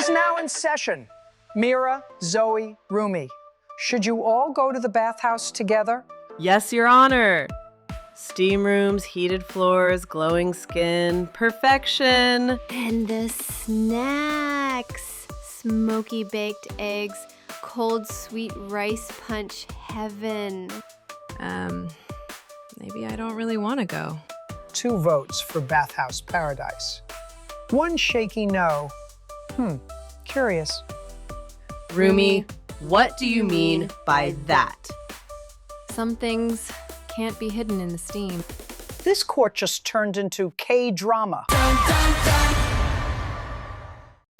is now in session. Mira, Zoe, Rumi, should you all go to the bathhouse together? Yes, Your Honor. Steam rooms, heated floors, glowing skin, perfection. And the snacks. Smoky baked eggs, cold sweet rice punch heaven. Maybe I don't really want to go. 2 votes for bathhouse paradise. 1 shaky no. Curious. Rumi, what do you mean by that? Some things can't be hidden in the steam. This court just turned into K-drama.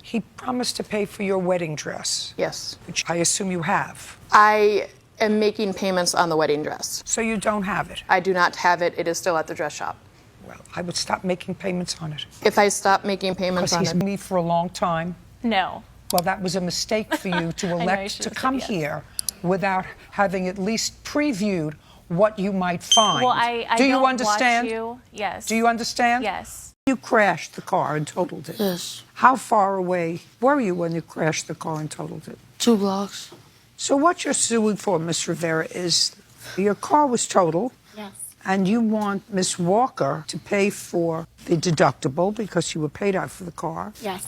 He promised to pay for your wedding dress. Yes. Which I assume you have. I am making payments on the wedding dress. So you don't have it? I do not have it. It is still at the dress shop. Well, I would stop making payments on it. If I stop making payments on Because it. he's been me for a long time. No. Well, that was a mistake for you to elect to come here without having at least previewed what you might find. Well, I Do you don't understand? watch you. Yes. Do you understand? Yes. You crashed the car and totaled it. Yes. How far away were you when you crashed the car and totaled it? 2 blocks. So what you're suing for, Miss Rivera, is your car was totaled. Yes. And you want Miss Walker to pay for the deductible because you were paid out for the car. Yes.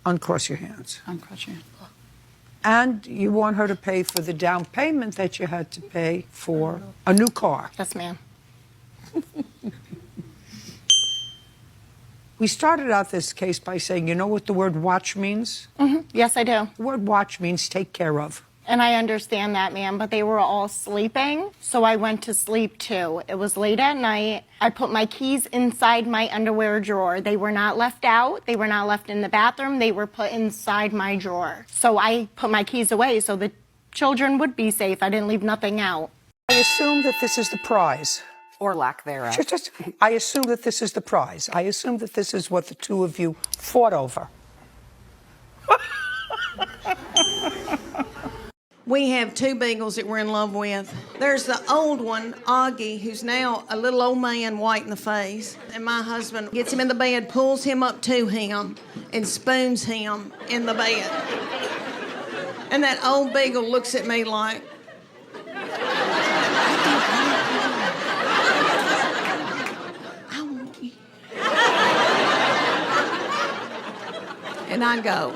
Uncross your hands. I'm crushing. And you want her to pay for the down payment that you had to pay for a new car. Yes, ma'am. We started out this case by saying, you know what the word watch means? Yes, I do. The word watch means take care of. And I understand that, ma'am, but they were all sleeping, so I went to sleep too. It was late at night. I put my keys inside my underwear drawer. They were not left out. They were not left in the bathroom. They were put inside my drawer. So I put my keys away so the children would be safe. I didn't leave nothing out. I assume that this is the prize. Or lack thereof. I assume that this is the prize. I assume that this is what the 2 of you fought over. We have 2 beagles that we're in love with. There's the old one, Augie, who's now a little old man, white in the face. And my husband gets him in the bed, pulls him up to him, and spoons him in the bed. And that old beagle looks at me like, I want you. And I go,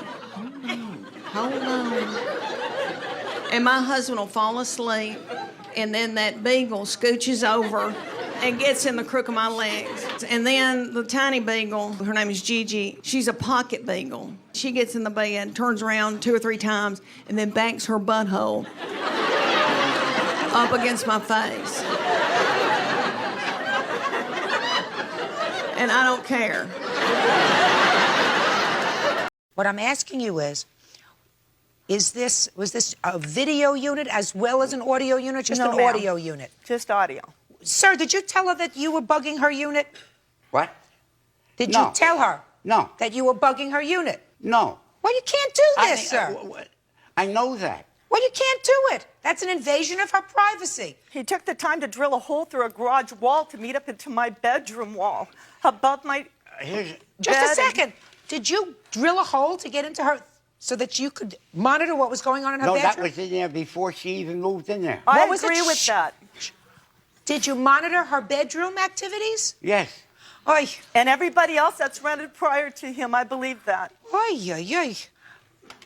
hold on. And my husband will fall asleep, and then that beagle scooches over and gets in the crook of my legs. And then the tiny beagle, her name is Gigi, she's a pocket beagle. She gets in the bed, turns around 2 or 3 times, and then banks her butthole up against my face. And I don't care. What I'm asking you is was this a video unit as well as an audio unit? Just No, an ma'am. audio unit? Just audio. Sir, did you tell her that you were bugging her unit? What? Did No. you tell her No. that you were bugging her unit? No. Well, you can't do this, sir. I know that. Well, you can't do it. That's an invasion of her privacy. He took the time to drill a hole through a garage wall to meet up into my bedroom wall above my Just a bed second. Did you drill a hole to get into her so that you could monitor what was going on in her No, bedroom? that was in there before she even moved in there. I What was agree it? with that. Did you monitor her bedroom activities? Yes. Oy. And everybody else that's rented prior to him, I believe that. Oy, oy, oy.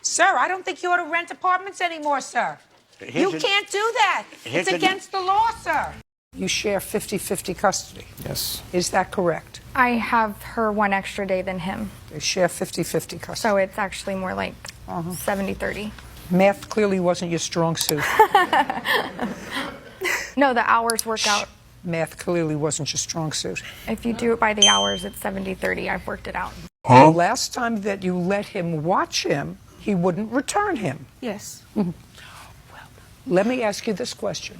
Sir, I don't think you ought to rent apartments anymore, sir. You can't do that. It's against the law, sir. You share 50-50 custody. Yes. Is that correct? I have her 1 extra day than him. They share 50-50 custody. So it's actually more like 70-30. Math clearly wasn't your strong suit. No, the hours work out. Math clearly wasn't your strong suit. If you do it by the hours, it's 70-30. I've worked it out. The last time that you let him watch him, he wouldn't return him. Yes. Well, let me ask you this question.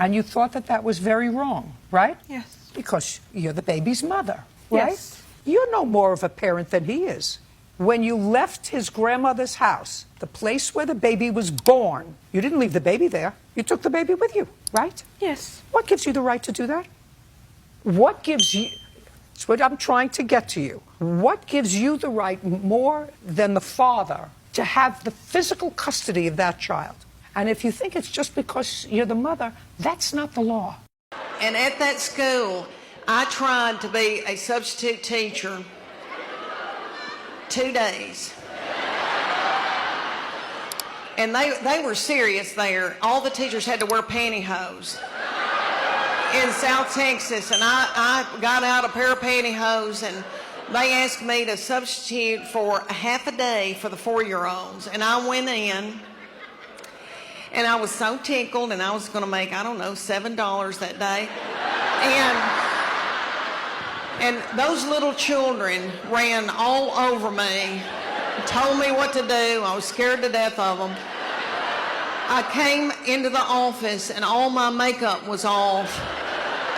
And you thought that that was very wrong, right? Yes. Because you're the baby's mother, right? Yes. You're no more of a parent than he is. When you left his grandmother's house, the place where the baby was born, you didn't leave the baby there. You took the baby with you, right? Yes. What gives you the right to do that? What gives you... That's what I'm trying to get to you. What gives you the right more than the father to have the physical custody of that child? And if you think it's just because you're the mother, that's not the law. And at that school, I tried to be a substitute teacher 2 days. And they were serious there. All the teachers had to wear pantyhose in South Texas. And I got out a pair of pantyhose, and they asked me to substitute for a half a day for the 4-year-olds. And I went in, and I was so tickled, and I was going to make, I don't know, $7 that day. And those little children ran all over me, told me what to do. I was scared to death of them. I came into the office, and all my makeup was off,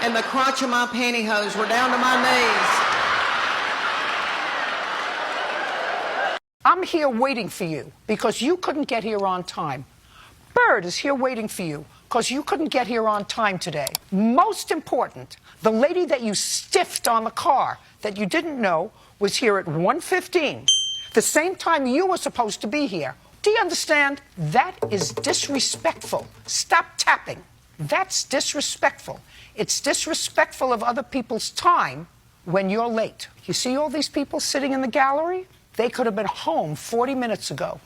and the crotch of my pantyhose were down to my knees. I'm here waiting for you because you couldn't get here on time. Bird is here waiting for you because you couldn't get here on time today. Most important, the lady that you stiffed on the car that you didn't know was here at 1:15, the same time you were supposed to be here. Do you understand? That is disrespectful. Stop tapping. That's disrespectful. It's disrespectful of other people's time when you're late. You see all these people sitting in the gallery? They could have been home 40 minutes ago.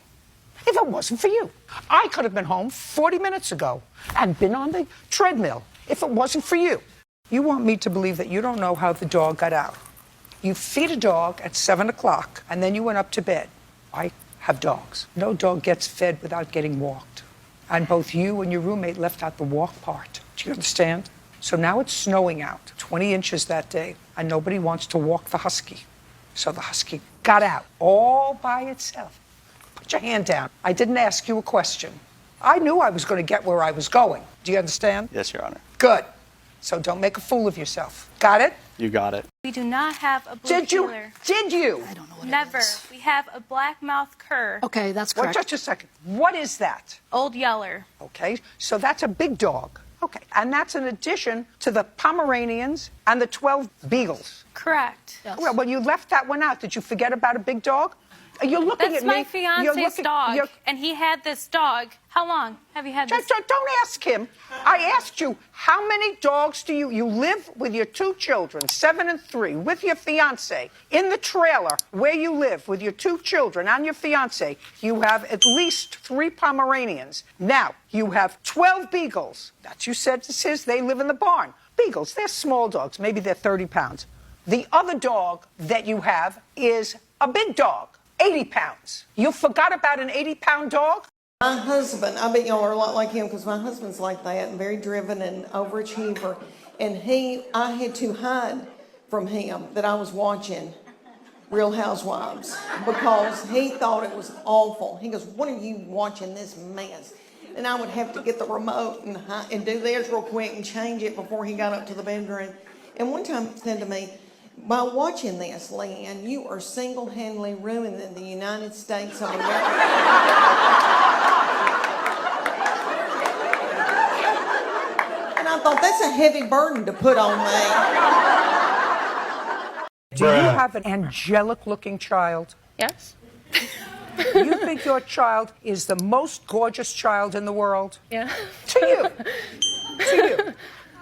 If it wasn't for you. I could have been home 40 minutes ago and been on the treadmill if it wasn't for you. You want me to believe that you don't know how the dog got out. You feed a dog at 7 o'clock and then you went up to bed. I have dogs. No dog gets fed without getting walked. And both you and your roommate left out the walk part. Do you understand? So now it's snowing out, 20 inches that day, and nobody wants to walk the husky. So the husky got out all by itself. Put your hand down. I didn't ask you a question. I knew I was going to get where I was going. Do you understand? Yes, Your Honor. Good. So don't make a fool of yourself. Got it? You got it. We do not have a blue Did you? heeler. Did you? I don't know what Never. We have a black mouth cur. Okay, that's correct. Well, just a second. What is that? Old Yeller. Okay, so that's a big dog. Okay, and that's in addition to the Pomeranians and the 12 Beagles. Correct. Yes. Well, you left that one out. Did you forget about a big dog? You're looking That's at me. my fiance's dog, and he had this dog. How long have you had this? Don't ask him. I asked you, how many dogs do you live with your 2 children, 7 and 3, with your fiance, in the trailer where you live with your 2 children and your fiance, you have at least 3 Pomeranians. Now, you have 12 Beagles. That you said is his, they live in the barn. Beagles, they're small dogs, maybe they're 30 pounds. The other dog that you have is a big dog. 80 pounds. You forgot about an 80-pound dog? My husband, I bet y'all are a lot like him because my husband's like that and very driven and overachiever. And I had to hide from him that I was watching Real Housewives because he thought it was awful. He goes, "What are you watching this mess?" And I would have to get the remote and do this real quick and change it before he got up to the bedroom. And one time he said to me, "By watching this, Leanne, you are single-handedly ruining the United States of America." And I thought, that's a heavy burden to put on me. Do you have an angelic-looking child? Yes. You think your child is the most gorgeous child in the world? Yeah. To you. To you.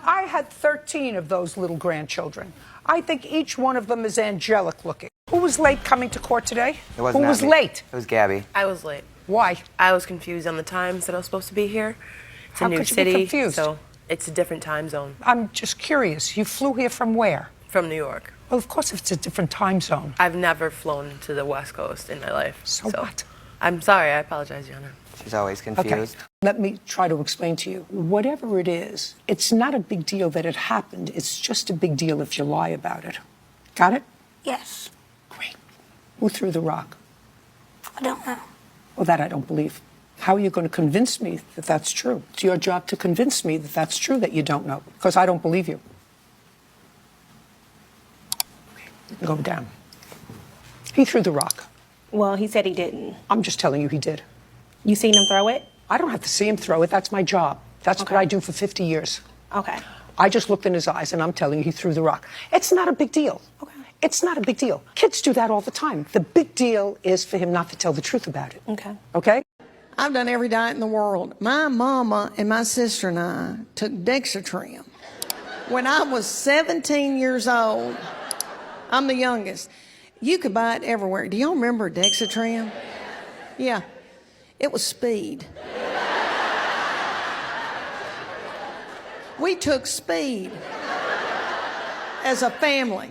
I had 13 of those little grandchildren. I think each one of them is angelic looking. Who was late coming to court today? It wasn't Who was me. late? It was Gabby. I was late. Why? I was confused on the times that I was supposed to be here. It's a How new could you city, be confused? so it's a different time zone. I'm just curious. You flew here from where? From New York. Well, of course, if it's a different time zone. I've never flown to the West Coast in my life. So what? I'm sorry. I apologize, Your Honor. She's always confused. Okay, let me try to explain to you. Whatever it is, it's not a big deal that it happened. It's just a big deal if you lie about it. Got it? Yes. Great. Who threw the rock? I don't know. Well, that I don't believe. How are you going to convince me that that's true? It's your job to convince me that that's true that you don't know, because I don't believe you. Okay, go down. He threw the rock. Well, he said he didn't. I'm just telling you he did. You seen him throw it? I don't have to see him throw it. That's my job. That's what I do for 50 years. Okay. I just looked in his eyes, and I'm telling you, he threw the rock. It's not a big deal. Okay. It's not a big deal. Kids do that all the time. The big deal is for him not to tell the truth about it. Okay. Okay? I've done every diet in the world. My mama and my sister and I took Dexatrim. When I was 17 years old, I'm the youngest. You could buy it everywhere. Do y'all remember Dexatrim? Yeah. It was speed. We took speed as a family.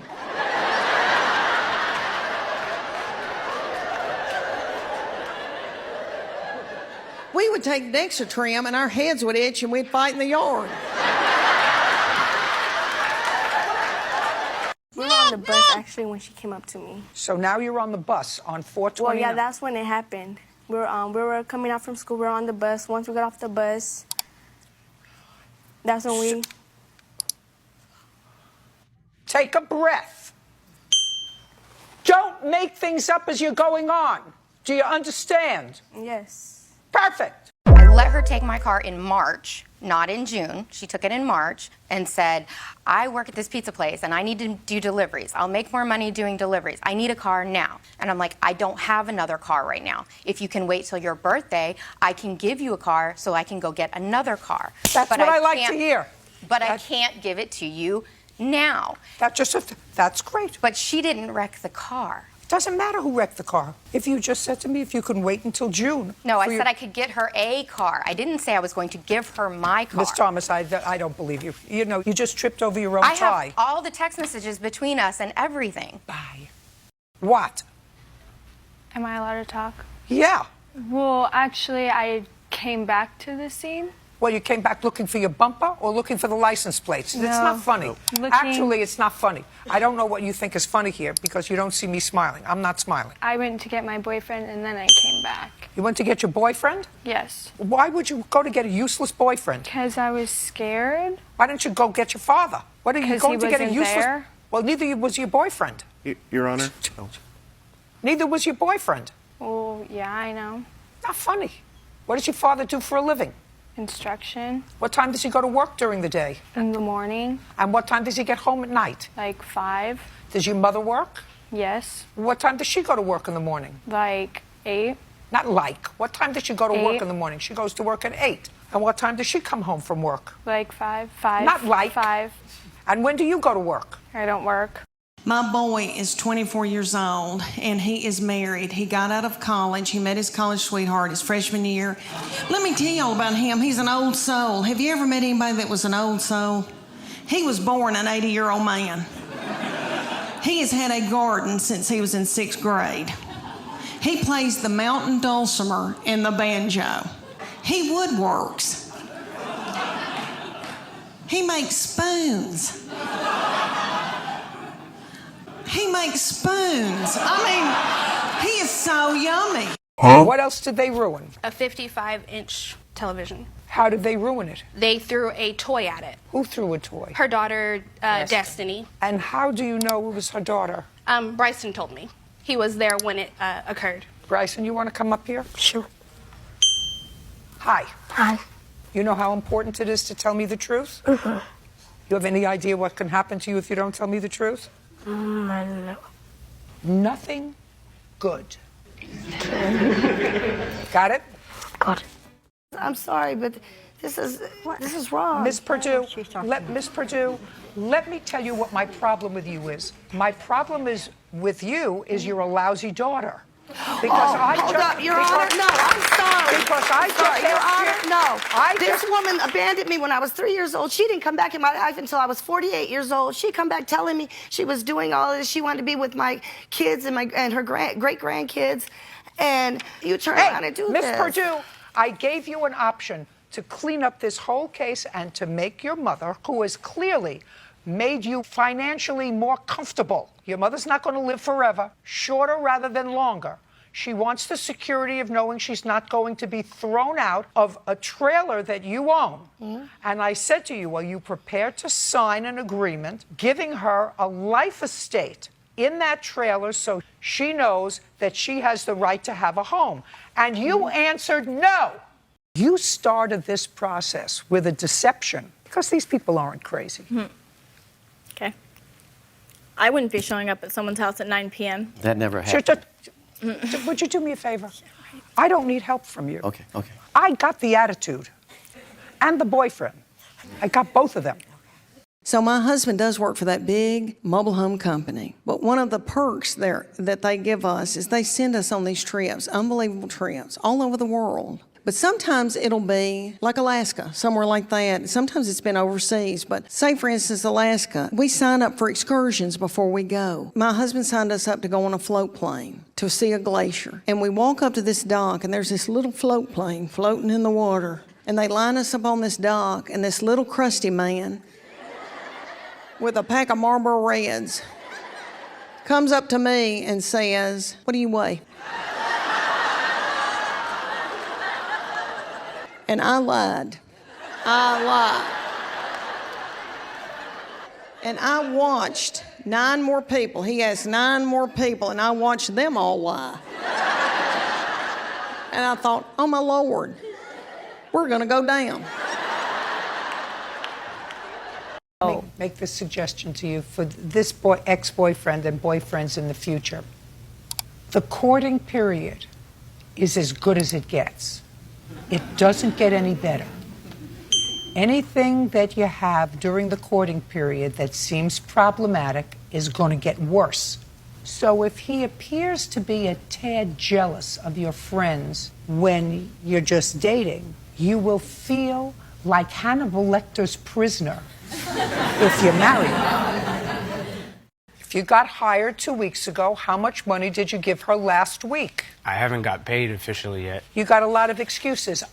We would take Dexatrim and our heads would itch and we'd fight in the yard. We were on the bus actually when she came up to me. So now you're on the bus on 420. Well, yeah, that's when it happened. We were coming out from school. We were on the bus. Once we got off the bus, that's when we... Take a breath. Don't make things up as you're going on. Do you understand? Yes. Perfect. I let her take my car in March, not in June. She took it in March and said, I work at this pizza place and I need to do deliveries. I'll make more money doing deliveries. I need a car now. And I'm like, I don't have another car right now. If you can wait till your birthday, I can give you a car so I can go get another car. That's what I like to hear. But I can't give it to you now. That's great. But she didn't wreck the car. Doesn't matter who wrecked the car. If you just said to me if you couldn't wait until June. No, I said I could get her a car. I didn't say I was going to give her my car. Miss Thomas, I don't believe you. You know, you just tripped over your own I tie. have all the text messages between us and everything. Bye. What? Am I allowed to talk? Yeah. Well, actually, I came back to the scene. Well, you came back looking for your bumper or looking for the license plates? It's not funny. Actually, it's not funny. I don't know what you think is funny here because you don't see me smiling. I'm not smiling. I went to get my boyfriend and then I came back. You went to get your boyfriend? Yes. Why would you go to get a useless boyfriend? Because I was scared. Why didn't you go get your father? What are you going to get a useless? There. Well, neither was your boyfriend. Your Honor. Neither was your boyfriend. Well, yeah, I know. Not funny. What does your father do for a living? Instruction. What time does he go to work during the day? In the morning. And what time does he get home at night? Like 5. Does your mother work? Yes. What time does she go to work in the morning? Like 8. Not like. What time does she go to 8. work in the morning? She goes to work at 8. And what time does she come home from work? Like 5. 5. Not like. 5. And when do you go to work? I don't work. My boy is 24 years old, and he is married. He got out of college. He met his college sweetheart his freshman year. Let me tell you all about him. He's an old soul. Have you ever met anybody that was an old soul? He was born an 80-year-old man. He has had a garden since he was in 6th grade. He plays the mountain dulcimer and the banjo. He woodworks. He makes spoons. He makes spoons. I mean, he is so yummy. Huh? What else did they ruin? A 55-inch television. How did they ruin it? They threw a toy at it. Who threw a toy? Her daughter, Destiny. And how do you know it was her daughter? Bryson told me. He was there when it occurred. Bryson, you want to come up here? Sure. Hi. Hi. You know how important it is to tell me the truth? Mm-hmm. You have any idea what can happen to you if you don't tell me the truth? I don't know. Nothing good. Got it? Got it. I'm sorry, but this is wrong. Miss Perdue, Miss Perdue, let me tell you what my problem with you is. My problem is with you is you're a lousy daughter. Because Hold up, Your Honor. No, I'm sorry. Because I sorry, Your Honor. No. This woman abandoned me when I was 3 years old. She didn't come back in my life until I was 48 years old. She come back telling me she was doing all this. She wanted to be with my kids and her great-grandkids. And you turn around and do this. Miss Perdue, I gave you an option to clean up this whole case and to make your mother, who has clearly made you financially more comfortable. Your mother's not going to live forever, shorter rather than longer. She wants the security of knowing she's not going to be thrown out of a trailer that you own. Mm-hmm. And I said to you, are you prepared to sign an agreement giving her a life estate in that trailer so she knows that she has the right to have a home? And you answered no. You started this process with a deception Because these people aren't crazy. Okay. I wouldn't be showing up at someone's house at 9 p.m. That never Sure, happened. would you do me a favor? I don't need help from you. Okay, okay. I got the attitude and the boyfriend. I got both of them. So my husband does work for that big mobile home company. But one of the perks there that they give us is they send us on these trips, unbelievable trips, all over the world. But sometimes it'll be like Alaska, somewhere like that. Sometimes it's been overseas. But say, for instance, Alaska, we sign up for excursions before we go. My husband signed us up to go on a float plane to see a glacier. And we walk up to this dock, and there's this little float plane floating in the water. And they line us up on this dock, and this little crusty man with a pack of Marlboro Reds comes up to me and says, "What do you weigh?" And I lied. And I watched 9 more people. He asked 9 more people, and I watched them all lie. And I thought, oh my Lord, we're gonna go down. Make this suggestion to you for this ex-boyfriend and boyfriends in the future. The courting period is as good as it gets. It doesn't get any better. Anything that you have during the courting period that seems problematic is going to get worse. So if he appears to be a tad jealous of your friends when you're just dating, you will feel like Hannibal Lecter's prisoner if you're married. If you got hired 2 weeks ago, how much money did you give her last week? I haven't got paid officially yet. You got a lot of excuses.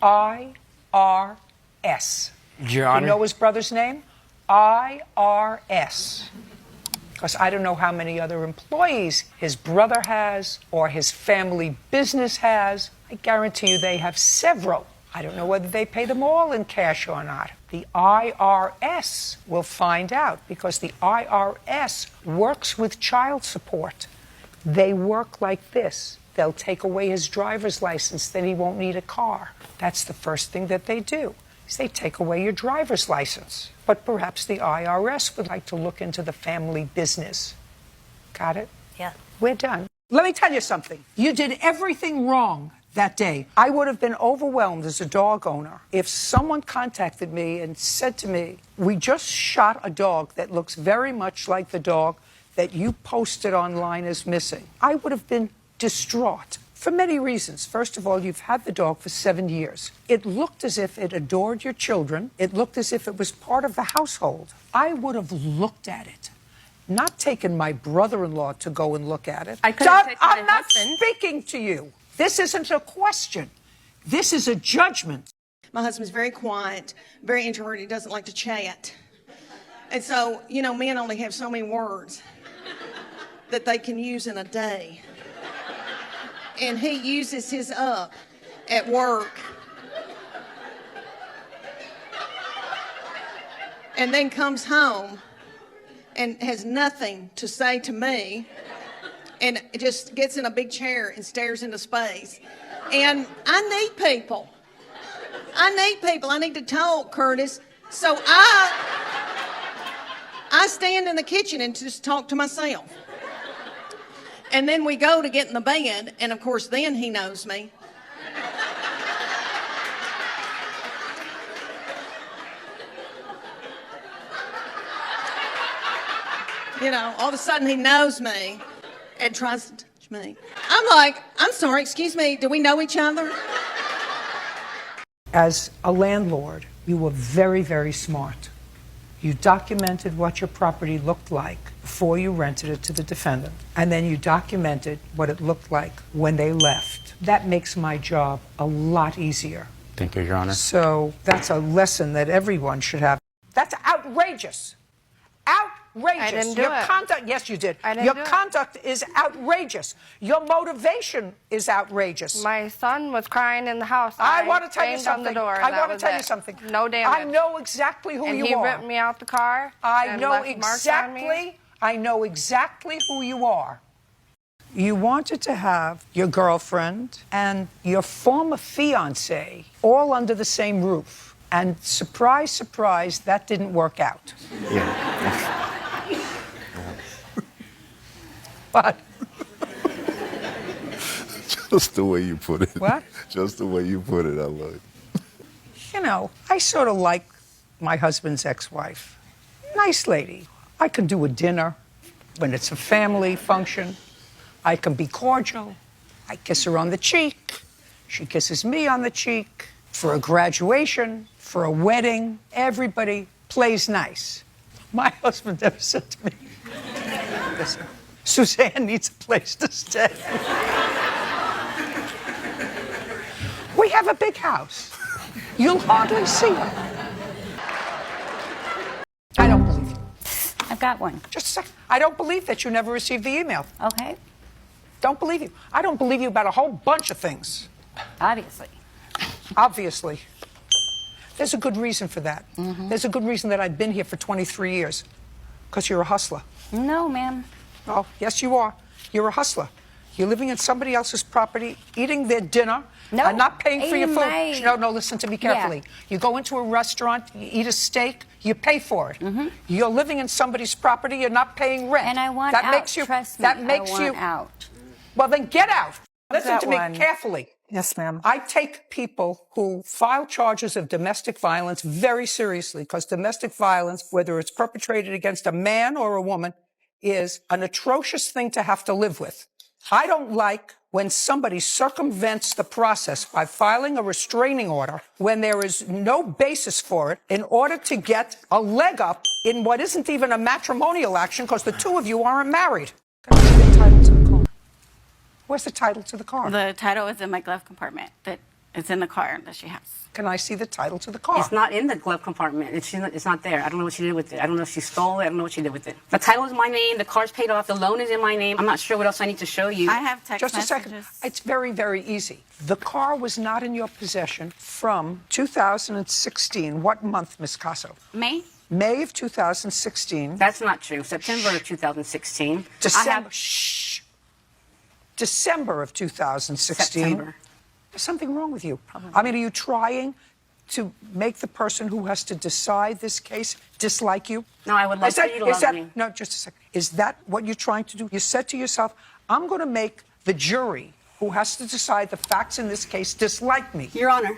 IRS. Your Honor. You know his brother's name? IRS. Because I don't know how many other employees his brother has or his family business has. I guarantee you they have several. I don't know whether they pay them all in cash or not. The IRS will find out because the IRS works with child support. They work like this. They'll take away his driver's license, then he won't need a car. That's the first thing that they do, is they take away your driver's license. But perhaps the IRS would like to look into the family business. Got it? Yeah. We're done. Let me tell you something. You did everything wrong that day. I would have been overwhelmed as a dog owner if someone contacted me and said to me, we just shot a dog that looks very much like the dog that you posted online as missing. I would have been distraught for many reasons. First of all, you've had the dog for 7 years. It looked as if it adored your children. It looked as if it was part of the household. I would have looked at it, not taken my brother-in-law to go and look at it. I could have taken I'm my not husband. speaking to you. This isn't a question. This is a judgment. My husband's very quiet, very introverted. He doesn't like to chat. And so, you know, men only have so many words that they can use in a day. And he uses his up at work. And then comes home and has nothing to say to me. And just gets in a big chair and stares into space. And I need people. I need to talk, Curtis. So I stand in the kitchen and just talk to myself. And then we go to get in the bed, and of course then he knows me. You know, all of a sudden he knows me and tries to touch me. I'm like, I'm sorry, excuse me, do we know each other? As a landlord, you were very, very smart. You documented what your property looked like before you rented it to the defendant. And then you documented what it looked like when they left. That makes my job a lot easier. Thank you, Your Honor. So that's a lesson that everyone should have. That's outrageous. Outrageous. I didn't do Your it. conduct, yes, you did. I didn't Your do it. conduct is outrageous. Your motivation is outrageous. My son was crying in the house. I want to tell you banged on something. the door, I and that want to was tell you it. something. No damage. I know exactly who and you he are. ripped me out the car. I and know left marks on me. exactly. I know exactly who you are. You wanted to have your girlfriend and your former fiancé all under the same roof. And surprise, surprise, that didn't work out. Yeah. But Just the way you put it. What? Just the way you put it, I love it. you know, I sort of like my husband's ex-wife. Nice lady. I can do a dinner when it's a family function. I can be cordial. I kiss her on the cheek. She kisses me on the cheek. For a graduation, for a wedding, everybody plays nice. My husband ever said to me, listen, Suzanne needs a place to stay. We have a big house. You'll hardly see her. I don't believe you. I've got one. Just a second. I don't believe that you never received the email. Okay. Don't believe you. I don't believe you about a whole bunch of things. Obviously. Obviously. There's a good reason for that. There's a good reason that I've been here for 23 years. Because you're a hustler. No, ma'am. Oh, yes, you are. You're a hustler. You're living in somebody else's property, eating their dinner, and not paying for your food. No, listen to me carefully. Yeah. You go into a restaurant, you eat a steak, you pay for it. You're living in somebody's property, you're not paying rent. And I want that out. Makes you, Trust me, that makes I want you out. Well, then get out. Listen That to me one. carefully. Yes, ma'am. I take people who file charges of domestic violence very seriously because domestic violence, whether it's perpetrated against a man or a woman, is an atrocious thing to have to live with. I don't like when somebody circumvents the process by filing a restraining order when there is no basis for it in order to get a leg up in what isn't even a matrimonial action because the two of you aren't married. Can I see the title to the car? Where's the title to the car? The title is in my glove compartment. It's in the car that she has. Can I see the title to the car? It's not in the glove compartment. It's not there. I don't know what she did with it. I don't know if she stole it. I don't know what she did with it. The title is my name. The car's paid off. The loan is in my name. I'm not sure what else I need to show you. I have text Just a messages. second. It's very, very easy. The car was not in your possession from 2016. What month, Miss Casso? May? May of 2016. That's not true. September of 2016. December. Shh. December of 2016. September. There's something wrong with you. I mean, are you trying to make the person who has to decide this case dislike you? No, I would like for you to love me. No, just a second. Is that what you're trying to do? You said to yourself, I'm going to make the jury who has to decide the facts in this case dislike me. Your Honor.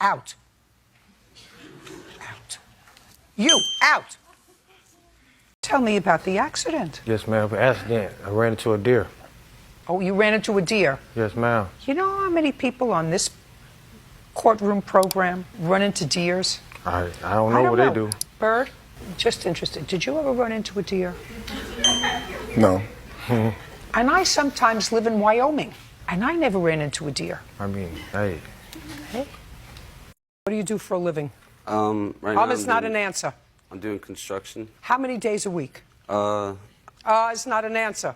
Out. Out. You, out. Tell me about the accident. Yes, ma'am. Accident. I ran into a deer. Oh, you ran into a deer. Yes, ma'am. You know how many people on this courtroom program run into deers? I don't know what they do. Bird, just interested. Did you ever run into a deer? No. And I sometimes live in Wyoming, and I never ran into a deer. I mean, hey. Hey. What do you do for a living? Right now It's not an answer. I'm doing construction. How many days a week? It's not an answer.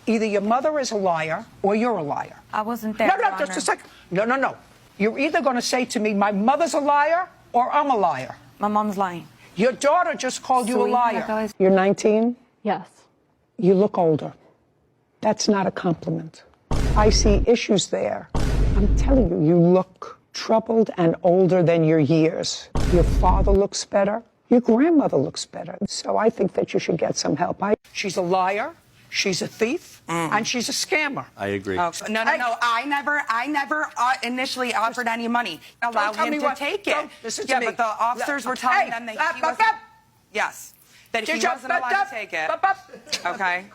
Either your mother is a liar or you're a liar. I wasn't there. No, Your just Honor. a second. No. You're either going to say to me, my mother's a liar or I'm a liar. My mom's lying. Your daughter just called you a liar. Guys. You're 19? Yes. You look older. That's not a compliment. I see issues there. I'm telling you, you look troubled and older than your years. Your father looks better. Your grandmother looks better. So I think that you should get some help. She's a liar. She's a thief, and she's a scammer. I agree. No. I never initially offered any money. Allow him to take it. Listen to Yeah, me. but the officers were telling them that he wasn't. Yes, that he wasn't allowed to take it. Okay.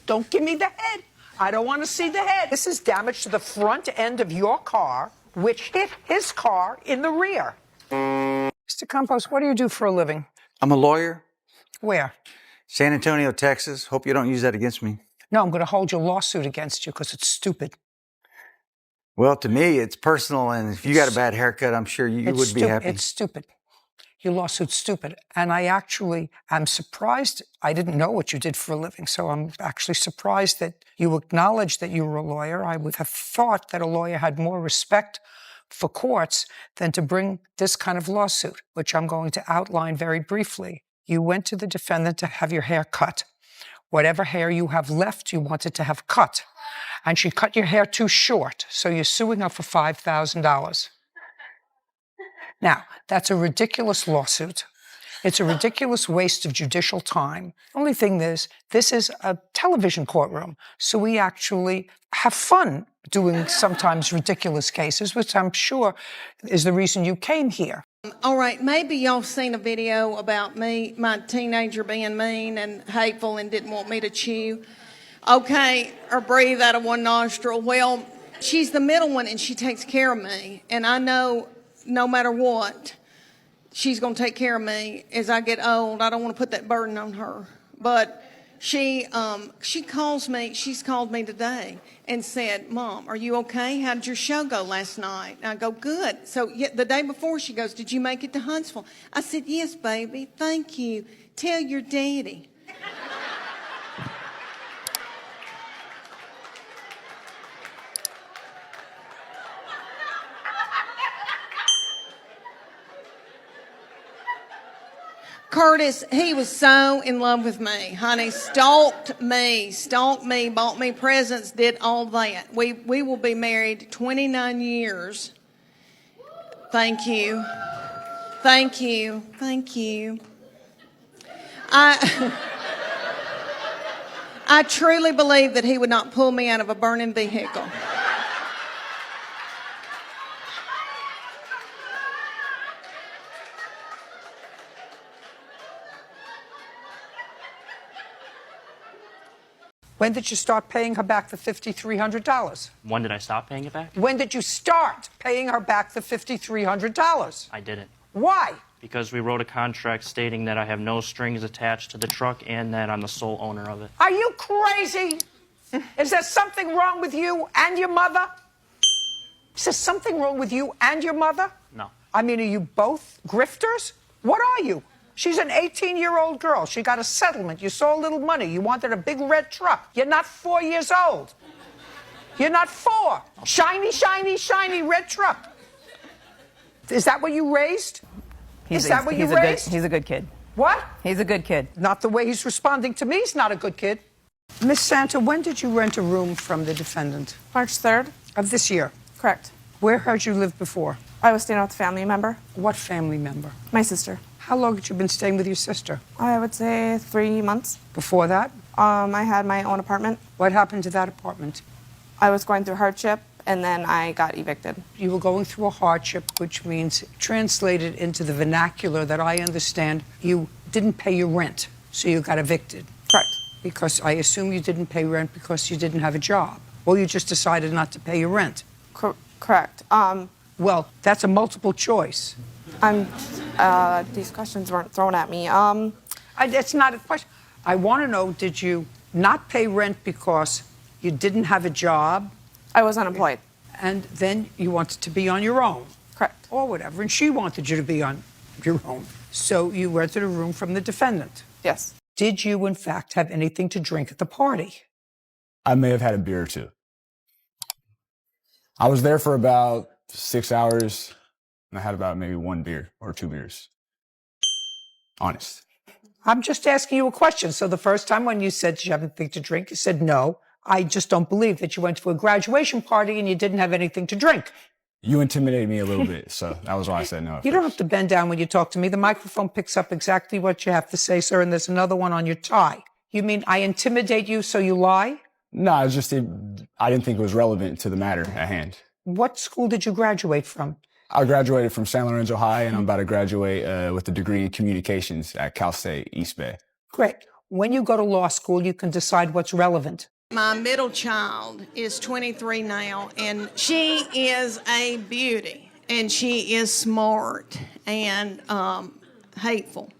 Don't give me the head. I don't want to see the head. This is damage to the front end of your car, which hit his car in the rear. Mr. Campos, what do you do for a living? I'm a lawyer. Where? San Antonio, Texas. Hope you don't use that against me. No, I'm going to hold your lawsuit against you because it's stupid. Well, to me, it's personal, and if you got a bad haircut, I'm sure you would be happy. It's stupid. Your lawsuit's stupid. And I actually am surprised. I didn't know what you did for a living, so I'm actually surprised that you acknowledged that you were a lawyer. I would have thought that a lawyer had more respect for courts than to bring this kind of lawsuit, which I'm going to outline very briefly. You went to the defendant to have your hair cut. Whatever hair you have left, you wanted to have cut. And she cut your hair too short, so you're suing her for $5,000. Now, that's a ridiculous lawsuit. It's a ridiculous waste of judicial time. Only thing is, this is a television courtroom, so we actually have fun doing sometimes ridiculous cases, which I'm sure is the reason you came here. All right, maybe y'all seen a video about me, my teenager being mean and hateful and didn't want me to chew. Okay, or breathe out of one nostril. Well, she's the middle one and she takes care of me. And I know no matter what, she's going to take care of me as I get old. I don't want to put that burden on her. But she calls me, she's called me today and said, Mom, are you okay? How did your show go last night? And I go, good. So the day before she goes, did you make it to Huntsville? I said, yes, baby. Thank you. Tell your daddy. Curtis, he was so in love with me, honey. Stalked me, bought me presents, did all that. We will be married 29 years. Thank you. Thank you. Thank you. I truly believe that he would not pull me out of a burning vehicle. When did you start paying her back the $5,300? When did I stop paying it back? When did you start paying her back the $5,300? I didn't. Why? Because we wrote a contract stating that I have no strings attached to the truck and that I'm the sole owner of it. Are you crazy? Is there something wrong with you and your mother? Is there something wrong with you and your mother? No. I mean, are you both grifters? What are you? She's an 18-year-old girl. She got a settlement. You saw a little money. You wanted a big red truck. You're not 4 years old. You're not 4. Shiny, shiny, shiny red truck. Is that what you raised? Is that what you raised? He's a good kid. What? He's a good kid. Not the way he's responding to me. He's not a good kid. Miss Santa, when did you rent a room from the defendant? March 3rd. Of this year? Correct. Where had you lived before? I was staying with a family member. What family member? My sister. How long had you been staying with your sister? I would say 3 months. Before that? I had my own apartment. What happened to that apartment? I was going through hardship, and then I got evicted. You were going through a hardship, which means, translated into the vernacular that I understand, you didn't pay your rent, so you got evicted. Correct. Because I assume you didn't pay rent because you didn't have a job. Or you just decided not to pay your rent. Correct. Well, that's a multiple choice. These questions weren't thrown at me. It's not a question. I want to know, did you not pay rent because you didn't have a job? I was unemployed. And then you wanted to be on your own? Correct. Or whatever. And she wanted you to be on your own. So you rented a room from the defendant? Yes. Did you, in fact, have anything to drink at the party? I may have had a beer or two. I was there for about 6 hours, and I had about maybe 1 beer or 2 beers. Honest. I'm just asking you a question. So the first time when you said, did you have anything to drink? You said, no. I just don't believe that you went to a graduation party and you didn't have anything to drink. You intimidated me a little bit, so that was why I said no. You don't have to bend down when you talk to me. The microphone picks up exactly what you have to say, sir, and there's another one on your tie. You mean I intimidate you so you lie? No, it's just I didn't think it was relevant to the matter at hand. What school did you graduate from? I graduated from San Lorenzo High, and I'm about to graduate with a degree in communications at Cal State East Bay. Great. When you go to law school, you can decide what's relevant. My middle child is 23 now, and she is a beauty, and she is smart and hateful.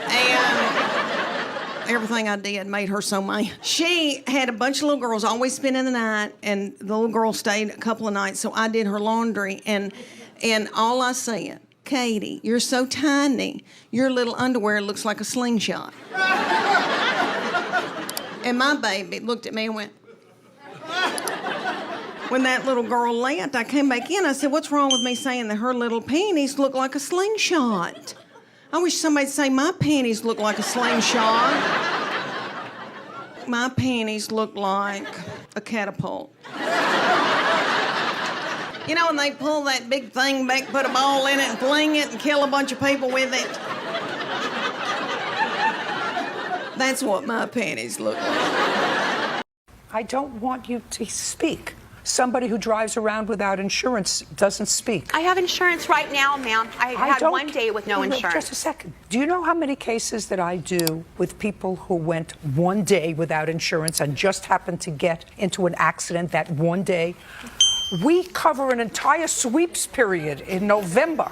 And everything I did made her so mad. She had a bunch of little girls always spending the night, and the little girl stayed a couple of nights, so I did her laundry, and all I said, Katie, you're so tiny, your little underwear looks like a slingshot. And my baby looked at me and went. When that little girl left, I came back in. I said, what's wrong with me saying that her little panties look like a slingshot? I wish somebody'd say my panties look like a slingshot. My panties look like a catapult. You know when they pull that big thing back, put a ball in it and fling it and kill a bunch of people with it? That's what my panties look like. I don't want you to speak. Somebody who drives around without insurance doesn't speak. I have insurance right now, ma'am. I had 1 day with no insurance. Just a second. Do you know how many cases that I do with people who went 1 day without insurance and just happened to get into an accident that 1 day? We cover an entire sweeps period in November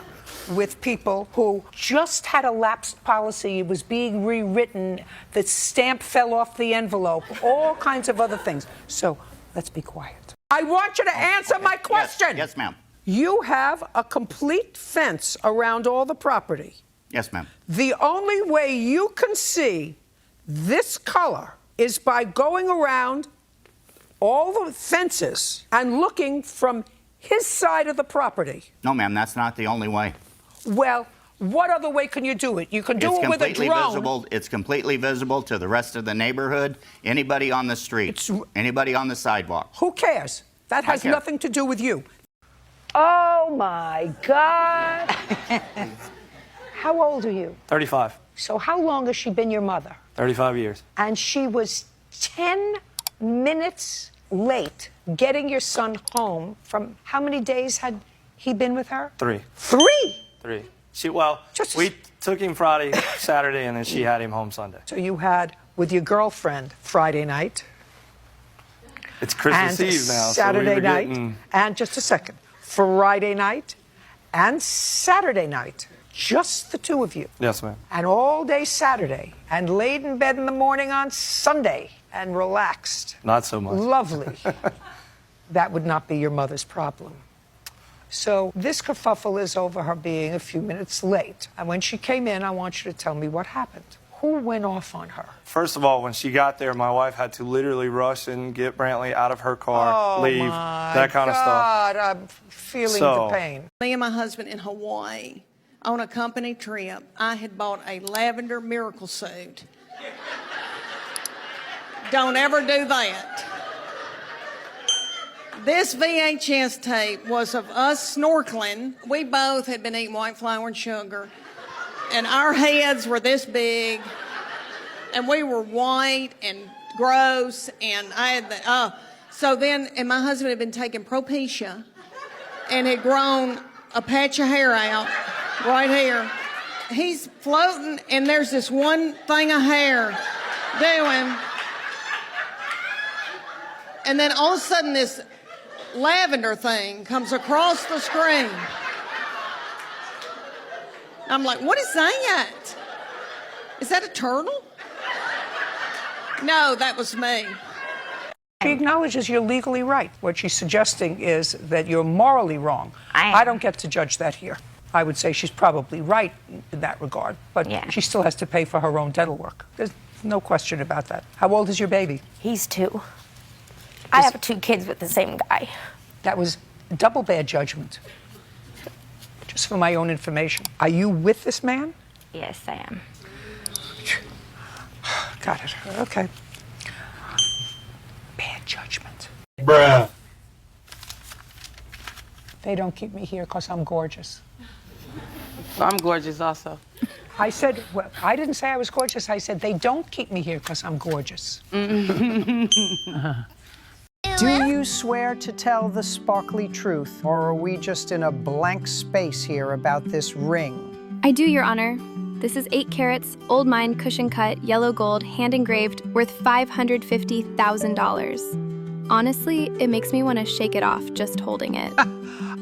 with people who just had a lapsed policy. It was being rewritten. The stamp fell off the envelope. All kinds of other things. So let's be quiet. I want you to answer my question. Yes, ma'am. You have a complete fence around all the property. Yes, ma'am. The only way you can see this color is by going around all the fences and looking from his side of the property. No, ma'am, that's not the only way. Well, what other way can you do it? You can do it with a drone. It's completely visible to the rest of the neighborhood, anybody on the street, anybody on the sidewalk. Who cares? That has nothing to do with you. Oh, my God. How old are you? 35. So how long has she been your mother? 35 years. And she was 10 minutes late getting your son home from how many days had he been with her? 3. 3? 3. We took him Friday, Saturday, and then she had him home Sunday. So you had with your girlfriend Friday night. It's Christmas Eve now. Saturday so night. Getting... And just a second. Friday night and Saturday night. Just the two of you. Yes, ma'am. And all day Saturday. And laid in bed in the morning on Sunday. And relaxed. Not so much. Lovely. That would not be your mother's problem. So this kerfuffle is over her being a few minutes late. And when she came in, I want you to tell me what happened. Who went off on her? First of all, when she got there, my wife had to literally rush and get Brantley out of her car, leave, that kind of stuff. God, I'm feeling the pain. Me and my husband in Hawaii on a company trip, I had bought a lavender miracle suit. Don't ever do that. This VHS tape was of us snorkeling. We both had been eating white flour and sugar, and our heads were this big, and we were white and gross, and I had the, so then, and my husband had been taking Propecia, and had grown a patch of hair out right here. He's floating, and there's this one thing of hair doing, and then all of a sudden this lavender thing comes across the screen. I'm like, what is that? Is that a turtle? No, that was me. She acknowledges you're legally right. What she's suggesting is that you're morally wrong. I don't get to judge that here. I would say she's probably right in that regard, but she still has to pay for her own dental work. There's no question about that. How old is your baby? He's 2. I have 2 kids with the same guy. That was double bad judgment. Just for my own information. Are you with this man? Yes, I am. Got it. Okay. Bad judgment. Bruh. They don't keep me here because I'm gorgeous. I'm gorgeous also. I said, well, I didn't say I was gorgeous. I said they don't keep me here because I'm gorgeous. Do you swear to tell the sparkly truth, or are we just in a blank space here about this ring? I do, Your Honor. This is 8 carats, old mine, cushion cut, yellow gold, hand engraved, worth $550,000. Honestly, it makes me want to shake it off just holding it.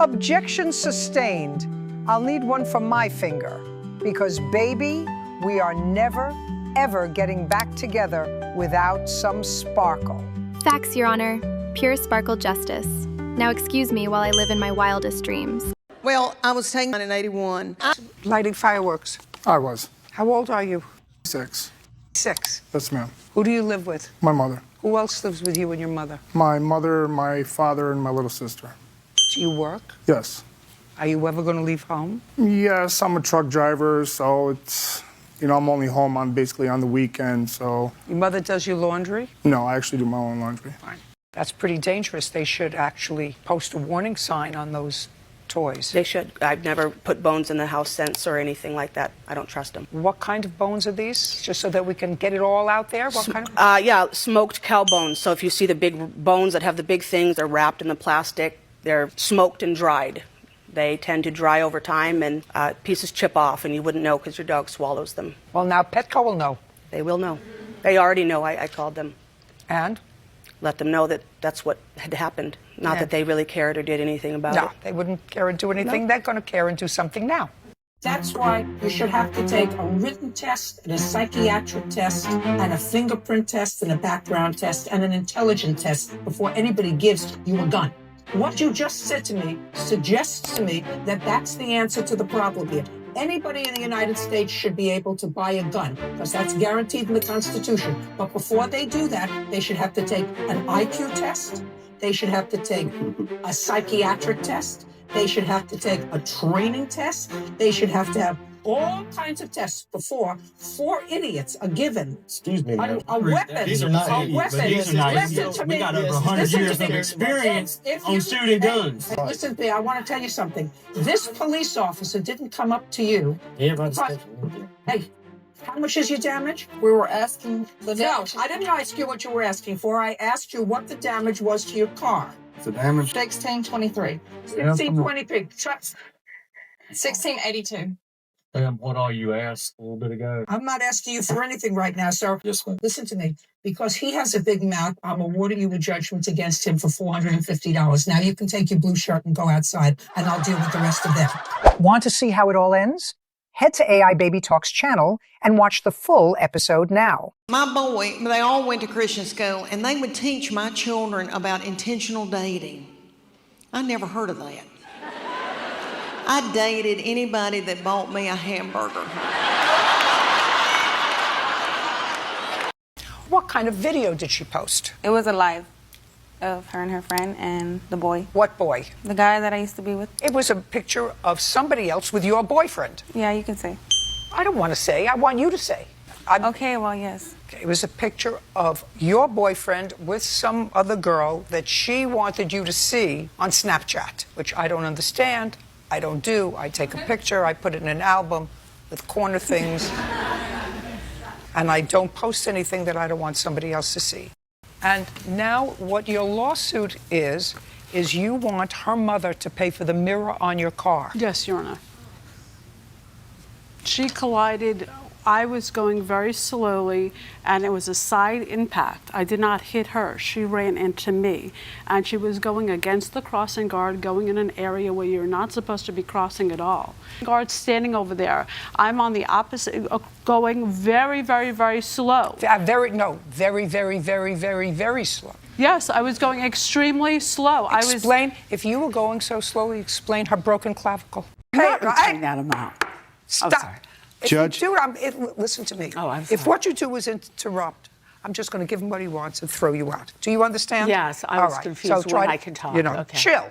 Objection sustained. I'll need one for my finger, because baby, we are never, ever getting back together without some sparkle. Facts, Your Honor. Pure sparkle justice. Now excuse me while I live in my wildest dreams. Well, I was taking in 81. Lighting fireworks. I was. How old are you? 6. 6. Yes, ma'am. Who do you live with? My mother. Who else lives with you and your mother? My mother, my father, and my little sister. Do you work? Yes. Are you ever going to leave home? Yes, I'm a truck driver, so it's, I'm only home basically on the weekend, so. Your mother does your laundry? No, I actually do my own laundry. Fine. That's pretty dangerous. They should actually post a warning sign on those toys. They should. I've never put bones in the house since or anything like that. I don't trust them. What kind of bones are these? Just so that we can get it all out there? What kind of? Yeah, smoked cow bones. So if you see the big bones that have the big things, they're wrapped in the plastic. They're smoked and dried. They tend to dry over time and pieces chip off and you wouldn't know because your dog swallows them. Well, now Petco will know. They will know. They already know. I called them. And? Let them know that that's what had happened. Not that they really cared or did anything about it. No, they wouldn't care and do anything. No. They're going to care and do something now. That's why you should have to take a written test and a psychiatric test and a fingerprint test and a background test and an intelligence test before anybody gives you a gun. What you just said to me suggests to me that that's the answer to the problem here. Anybody in the United States should be able to buy a gun because that's guaranteed in the Constitution. But before they do that, they should have to take an IQ test. They should have to take a psychiatric test. They should have to take a training test. They should have to have all kinds of tests before 4 idiots are given. Excuse me, a weapon. These are not idiots, but these are not Listen idiots. to We me. got over 100 years of experience on shooting guns. Hey, listen to me. I want to tell you something. This police officer didn't come up to you. Hey, how much is your damage? We were asking the damage. No, I didn't ask you what you were asking for. I asked you what the damage was to your car. The damage? 1623. 1623. 1682. What all you asked a little bit ago? I'm not asking you for anything right now, sir. Just listen to me. Because he has a big mouth, I'm awarding you a judgment against him for $450. Now you can take your blue shirt and go outside, and I'll deal with the rest of them. Want to see how it all ends? Head to AI Baby Talks channel and watch the full episode now. My boy, they all went to Christian school, and they would teach my children about intentional dating. I never heard of that. I dated anybody that bought me a hamburger. What kind of video did she post? It was a live of her and her friend and the boy. What boy? The guy that I used to be with. It was a picture of somebody else with your boyfriend. Yeah, you can say. I don't want to say. I want you to say. Okay, well, yes. It was a picture of your boyfriend with some other girl that she wanted you to see on Snapchat, which I don't understand. I don't do. I take a picture, I put it in an album with corner things, and I don't post anything that I don't want somebody else to see. And now what your lawsuit is you want her mother to pay for the mirror on your car. Yes, Your Honor. She collided. I was going very slowly, and it was a side impact. I did not hit her. She ran into me, and she was going against the crossing guard, going in an area where you're not supposed to be crossing at all. Guard standing over there. I'm on the opposite, going very, very, very slow. Very, very, very, very slow. Yes, I was going extremely slow. Explain, if you were going so slowly, explain her broken clavicle. Not that amount. Stop. Judge? Listen to me. Oh, I'm if sorry. what you do is interrupt, I'm just going to give him what he wants and throw you out. Do you understand? Yes, I was confused when I could talk. Okay. Chill.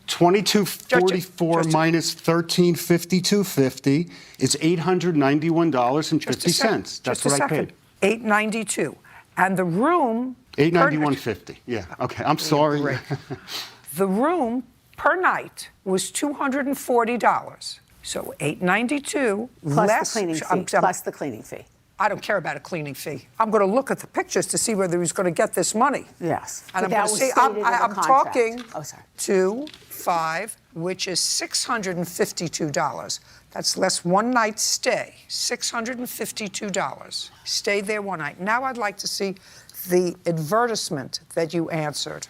2244 minus 1352.50 is $891.50. That's what I paid. $892. And the room... $891.50. Yeah. Okay. I'm sorry. Great. The room per night was $240. So $892 Plus less the cleaning fee. Plus the cleaning fee. I don't care about a cleaning fee. I'm going to look at the pictures to see whether he's going to get this money. Yes. And I'm going to see. I'm talking 2, 5, which is $652. That's less one night stay. $652. Stay there one night. Now I'd like to see the advertisement that you answered.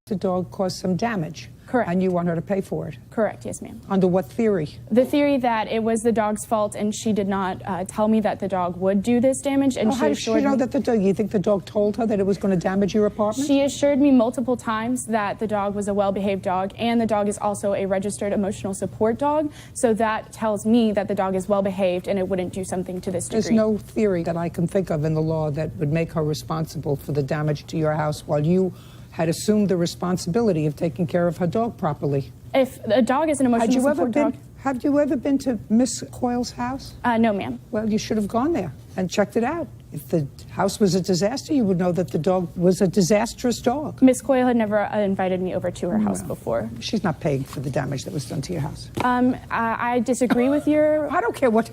The dog caused some damage. Correct. And you want her to pay for it? Correct, yes, ma'am. Under what theory? The theory that it was the dog's fault and she did not tell me that the dog would do this damage. And how does she know that the dog, you think the dog told her that it was going to damage your apartment? She assured me multiple times that the dog was a well-behaved dog, and the dog is also a registered emotional support dog. So that tells me that the dog is well-behaved and it wouldn't do something to this degree. There's no theory that I can think of in the law that would make her responsible for the damage to your house while you had assumed the responsibility of taking care of her dog properly. If a dog is an emotional support dog... Have you ever been to Miss Coyle's house? No, ma'am. Well, you should have gone there and checked it out. If the house was a disaster, you would know that the dog was a disastrous dog. Miss Coyle had never invited me over to her house before. She's not paying for the damage that was done to your house. I disagree with your... I don't care what...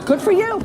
Good for you.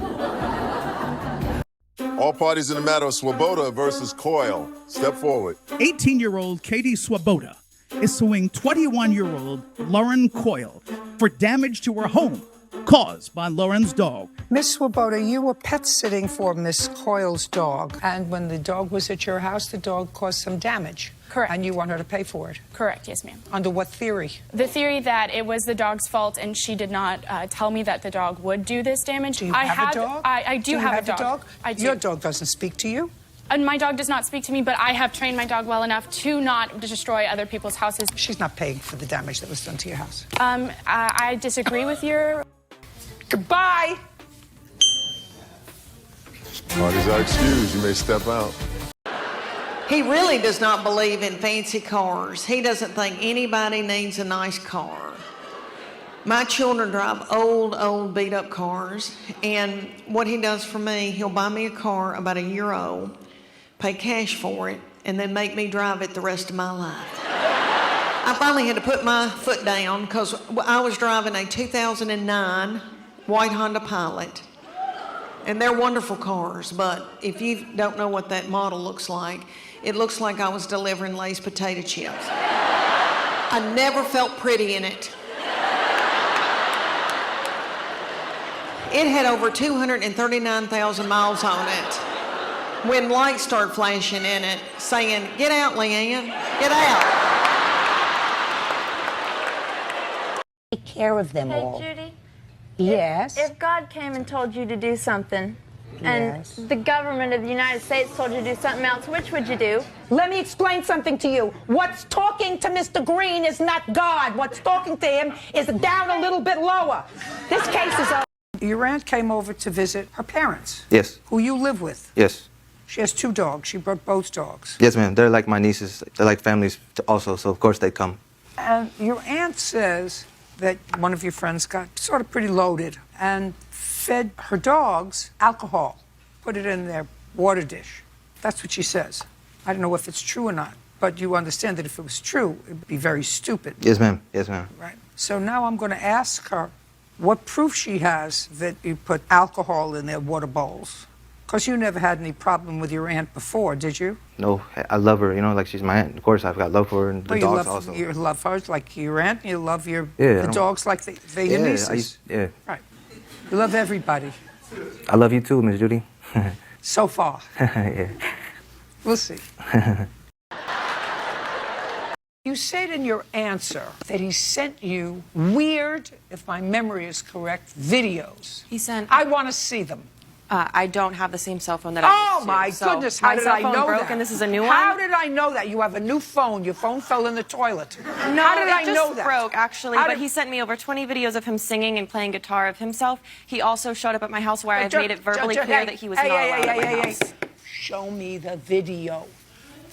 All parties in the matter of Swoboda versus Coyle. Step forward. 18-year-old Katie Swoboda is suing 21-year-old Lauren Coyle for damage to her home caused by Lauren's dog. Miss Swoboda, you were pet sitting for Miss Coyle's dog, and when the dog was at your house, the dog caused some damage. Correct. And you want her to pay for it. Correct, yes, ma'am. Under what theory? The theory that it was the dog's fault and she did not tell me that the dog would do this damage. Do you have a dog? I do have a dog. I do. Your dog doesn't speak to you? And my dog does not speak to me, but I have trained my dog well enough to not destroy other people's houses. She's not paying for the damage that was done to your house. I disagree with your... Goodbye. Parties are excused. You may step out. He really does not believe in fancy cars. He doesn't think anybody needs a nice car. My children drive old, beat-up cars, and what he does for me, he'll buy me a car about a year old, pay cash for it, and then make me drive it the rest of my life. I finally had to put my foot down because I was driving a 2009 white Honda Pilot, and they're wonderful cars, but if you don't know what that model looks like, it looks like I was delivering Lay's potato chips. I never felt pretty in it. It had over 239,000 miles on it when lights started flashing in it, saying, "Get out, Leanne, get out." Take care of them all. Hey, Judy. Yes. If God came and told you to do something, and Yes. the government of the United States told you to do something else, which would you do? Let me explain something to you. What's talking to Mr. Green is not God. What's talking to him is down a little bit lower. This case is over. Your aunt came over to visit her parents, Yes. who you live with. Yes. She has 2 dogs. She brought both dogs. Yes, ma'am. They're like my nieces. They're like families also, so of course they come. And your aunt says that one of your friends got sort of pretty loaded and fed her dogs alcohol, put it in their water dish. That's what she says. I don't know if it's true or not, but you understand that if it was true, it would be very stupid. Yes, ma'am. Yes, ma'am. Right. So now I'm going to ask her what proof she has that you put alcohol in their water bowls. Because you never had any problem with your aunt before, did you? No, I love her, you know, like she's my aunt. Of course, I've got love for her and the Well, dogs also. You love her like your aunt, and you love the I dogs like they're your nieces. Yeah. Right. You love everybody. I love you too, Miss Judy. So far. Yeah. We'll see. You said in your answer that he sent you weird, if my memory is correct, videos. He sent... I want to see them. I don't have the same cell phone that I Oh, used to. my So goodness, how my did cell I phone know broke that? and this is a new How one? did I know that? You have a new phone. Your phone fell in the toilet. No, how did I it just know that? broke, actually, How but did- he sent me over 20 videos of him singing and playing guitar of himself. He also showed up at my house where I've made it verbally clear that he was not allowed at my house. Show me the video.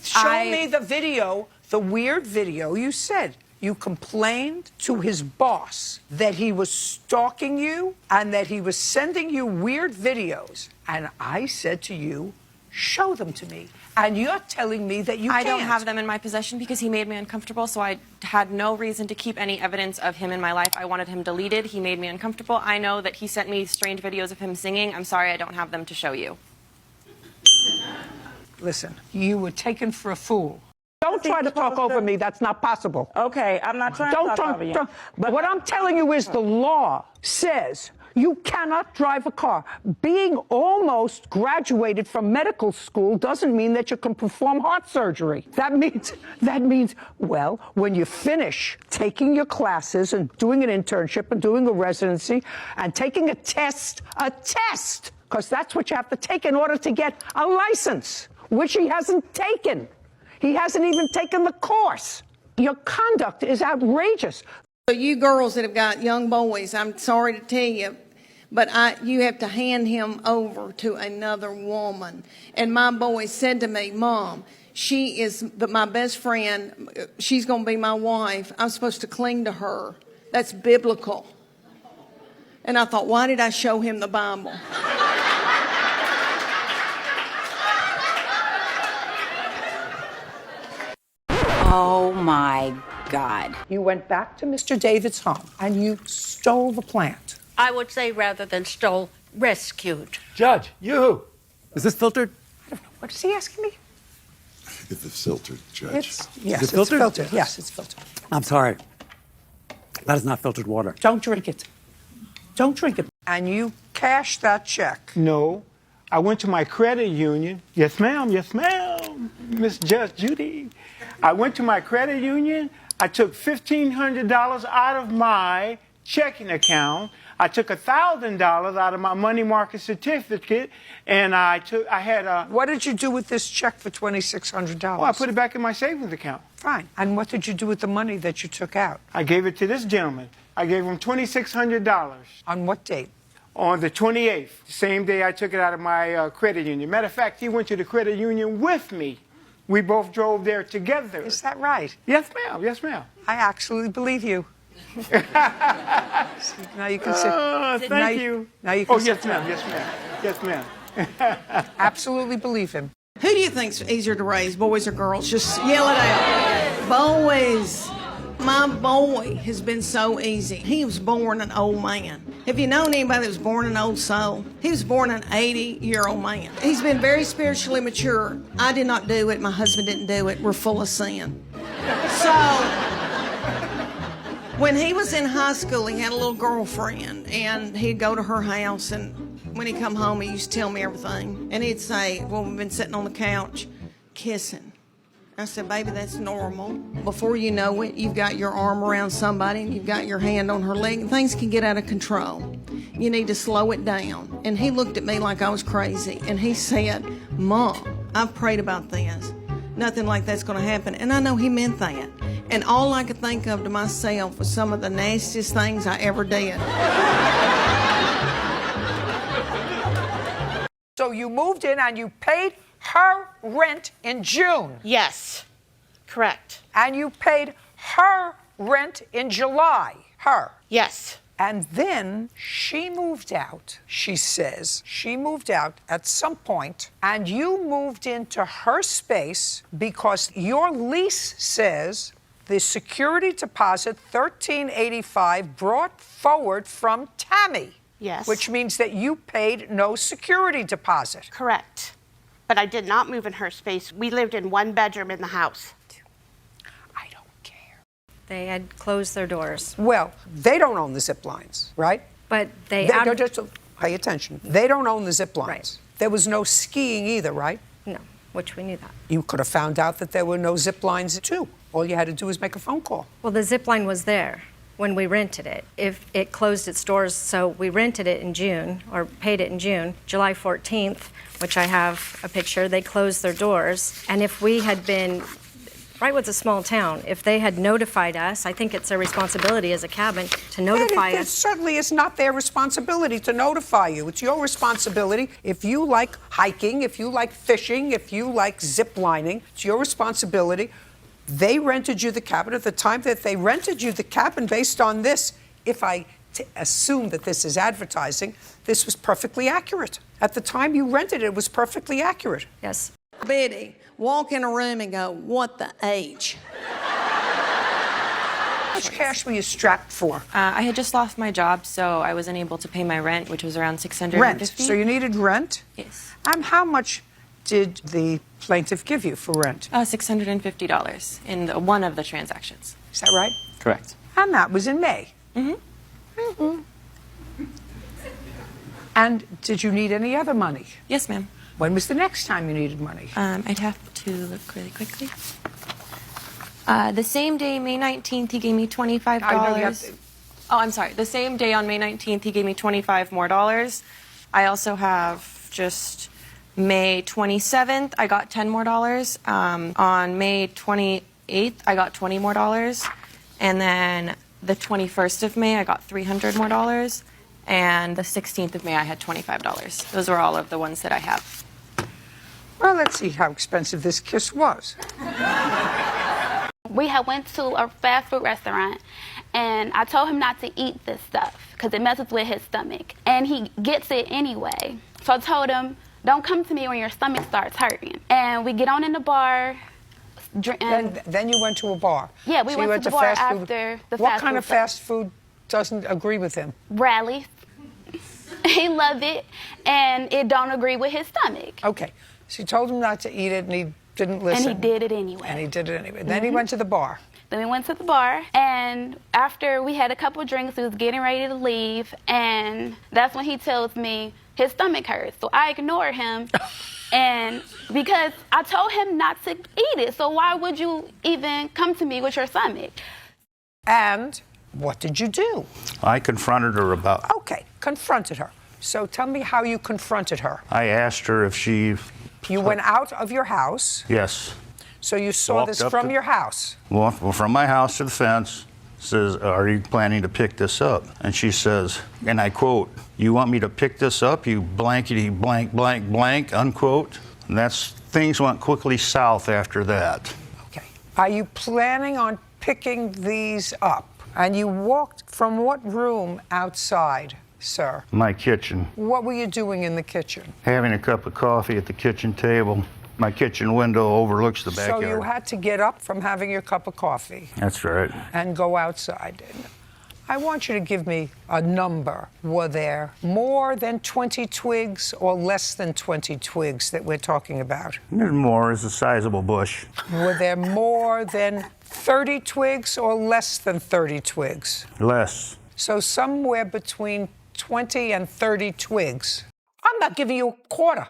Show me the video, the weird video you said. You complained to his boss that he was stalking you and that he was sending you weird videos. And I said to you, show them to me. And you're telling me that you I can't. don't have them in my possession because he made me uncomfortable, so I had no reason to keep any evidence of him in my life. I wanted him deleted. He made me uncomfortable. I know that he sent me strange videos of him singing. I'm sorry I don't have them to show you. Listen, you were taken for a fool. Don't try to talk over me. That's not possible. Okay, I'm not trying to talk over you. But what I'm telling you is the law says you cannot drive a car. Being almost graduated from medical school doesn't mean that you can perform heart surgery. That means, well, when you finish taking your classes and doing an internship and doing a residency and taking a test, because that's what you have to take in order to get a license, which he hasn't taken. He hasn't even taken the course. Your conduct is outrageous. So you girls that have got young boys, I'm sorry to tell you, but you have to hand him over to another woman. And my boy said to me, Mom, she is my best friend. She's going to be my wife. I'm supposed to cling to her. That's biblical. And I thought, why did I show him the Bible? Oh my God. You went back to Mr. David's home and you stole the plant. I would say rather than stole, rescued. Judge, you. Is this filtered? What is he asking me? If it's filtered, Judge. Yes, Is it filtered? it's filtered. Yes, it's filtered. I'm sorry. That is not filtered water. Don't drink it. Don't drink it. And you cashed that check. No. I went to my credit union. Yes, ma'am. Yes, ma'am. Miss Judge Judy. I went to my credit union. I took $1,500 out of my checking account. I took $1,000 out of my money market certificate, and I had a. What did you do with this check for $2,600? Oh, I put it back in my savings account. Fine. And what did you do with the money that you took out? I gave it to this gentleman. I gave him $2,600. On what date? On the 28th, the same day I took it out of my credit union. Matter of fact, he went to the credit union with me. We both drove there together. Is that right? Yes, ma'am. Yes, ma'am. I absolutely believe you. Now you can sit. Thank you. Now you can Oh, sit yes, down. ma'am. Yes, ma'am. Yes, ma'am. Absolutely believe him. Who do you think's easier to raise, boys or girls? Just yell it out. Boys. My boy has been so easy. He was born an old man. Have you known anybody that was born an old soul? He was born an 80-year-old man. He's been very spiritually mature. I did not do it. My husband didn't do it. We're full of sin. So, when he was in high school, he had a little girlfriend, and he'd go to her house, and when he'd come home, he used to tell me everything. And he'd say, well, we've been sitting on the couch kissing. I said, baby, that's normal. Before you know it, you've got your arm around somebody and you've got your hand on her leg, and things can get out of control. You need to slow it down. And he looked at me like I was crazy, and he said, Mom, I've prayed about this. Nothing like that's going to happen. And I know he meant that. And all I could think of to myself was some of the nastiest things I ever did. So you moved in and you paid her rent in June. Yes, correct. And you paid her rent in July. Her. Yes. And then she moved out. She says she moved out at some point, and you moved into her space because your lease says the security deposit, $1,385, brought forward from Tammy. Yes. Which means that you paid no security deposit. Correct. But I did not move in her space. We lived in one bedroom in the house. I don't care. They had closed their doors. Well, they don't own the Ziplines, right? But they don't just pay attention. They don't own the Ziplines. Right. There was no skiing either, right? No, which we knew that. You could have found out that there were no Ziplines too. All you had to do was make a phone call. Well, the Zipline was there when we rented it. If it closed its doors, so we rented it in June, or paid it in June, July 14th, which I have a picture, they closed their doors. And if we had been, Brightwood's a small town, if they had notified us, I think it's their responsibility as a cabin to notify It us. certainly is not their responsibility to notify you. It's your responsibility. If you like hiking, if you like fishing, if you like ziplining, it's your responsibility. They rented you the cabin at the time that they rented you the cabin based on this. If I assume that this is advertising, this was perfectly accurate. At the time you rented it, it was perfectly accurate. Yes. Biddy, walk in a room and go, what the H? How much cash were you strapped for? I had just lost my job, so I wasn't able to pay my rent, which was around $650. Rent. So you needed rent? Yes. How much did the plaintiff give you for rent? $650 in one of the transactions. Is that right? Correct. And that was in May. And did you need any other money? Yes, ma'am. When was the next time you needed money? I'd have to look really quickly. The same day, May 19th, he gave me $25. I know you have to- Oh, I'm sorry. The same day on May 19th, he gave me $25 more. I also have just May 27th, I got $10 more. On May 28th, I got $20 more. And then the 21st of May, I got $300 more. And the 16th of May, I had $25. Those were all of the ones that I have. Well, let's see how expensive this kiss was. We had went to a fast food restaurant, and I told him not to eat this stuff because it messes with his stomach. And he gets it anyway. So I told him, don't come to me when your stomach starts hurting. And we get on in the bar, Then you went to a bar. Yeah, we So you went to the bar fast food. after the What fast kind food of stuff. fast food doesn't agree with him? Rallies. He loved it, and it don't agree with his stomach. Okay. So you told him not to eat it, and he didn't listen. And he did it anyway. And he did it anyway. Then he went to the bar. Then we went to the bar, and after we had a couple of drinks, we was getting ready to leave, and that's when he tells me his stomach hurts. So I ignore him, and because I told him not to eat it, so why would you even come to me with your stomach? And what did you do? I confronted her about. Okay, confronted her. So tell me how you confronted her. I asked her if she. You went out of your house. Yes. So you saw Walked this up from to- your house. Well, from my house to the fence. Says, are you planning to pick this up? And she says, and I quote, you want me to pick this up, you blankety blank blank blank, unquote. And things went quickly south after that. Okay. Are you planning on picking these up? And you walked from what room outside, sir? My kitchen. What were you doing in the kitchen? Having a cup of coffee at the kitchen table. My kitchen window overlooks the backyard. So you had to get up from having your cup of coffee That's right. and go outside. I want you to give me a number. Were there more than 20 twigs or less than 20 twigs that we're talking about? There's more. It's a sizable bush. Were there more than 30 twigs or less than 30 twigs? Less. So somewhere between 20 and 30 twigs. I'm not giving you a quarter.